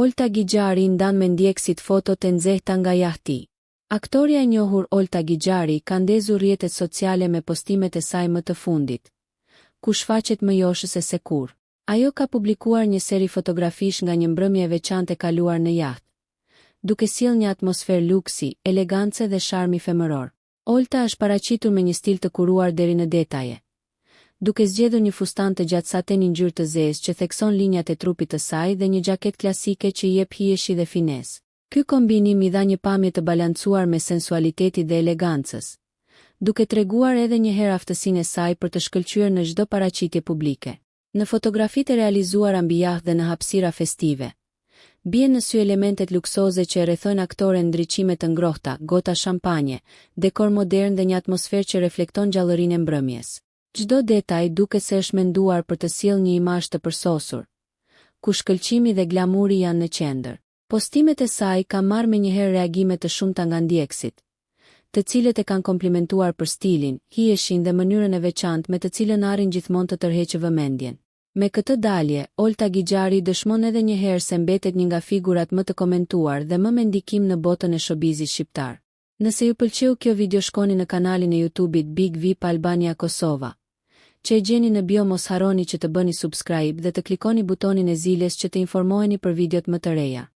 Olta Gixhari ndan me ndjekësit foto të nxehta nga jahti. Aktoria e njohur Olta Gixhari ka ndezur rrjetet sociale me postimet e saj më të fundit, ku shfaqet më joshës se kur. Ajo ka publikuar një seri fotografish nga një mbrëmje e veçantë e kaluar në jahtë, duke sjellë një atmosferë luksi, elegance dhe sharmi femëror. Olta është paraqitur me një stil të kuruar deri në detaje, duke zgjedhur një fustan të gjatë sateni ngjyrë të zezë që thekson linjat e trupit të saj dhe një xhaketë klasike që i jep hijeshi dhe finesë. Ky kombinim i dha një pamje të balancuar me sensualitetit dhe elegancës, duke treguar edhe një herë aftësinë e saj për të shkëlqyer në çdo paraqitje publike. Në fotografitë e realizuara mbi jahtë dhe në hapësira festive, bien në sy elementet luksoze që e rrethojnë aktoren, ndriçime të ngrohta, gota shampanje, dekor modern dhe një atmosferë që reflekton gjallërinë e mbrëmjes. Çdo detaj duket se është menduar për të sjellë një imazh të përsosur, ku shkëlqimi dhe glamuri janë në qendër. Postimet e saj kanë marrë menjëherë reagime të shumta nga ndjekësit, të cilët e kanë komplimentuar për stilin, hijeshin dhe mënyrën e veçantë me të cilën arrin gjithmonë të tërheqë vëmendjen. Me këtë dalje, Olta Gixhari dëshmon edhe një herë se mbetet një nga figurat më të komentuar dhe më me ndikim në botën e showbizit shqiptar. Nëse ju pëlqeu kjo video, shkoni në kanalin e YouTube-it Big VIP Albania Kosova, që e gjeni në bio. Mos harroni që të bëni subscribe dhe të klikoni butonin e zilës që të informoheni për videot më të reja.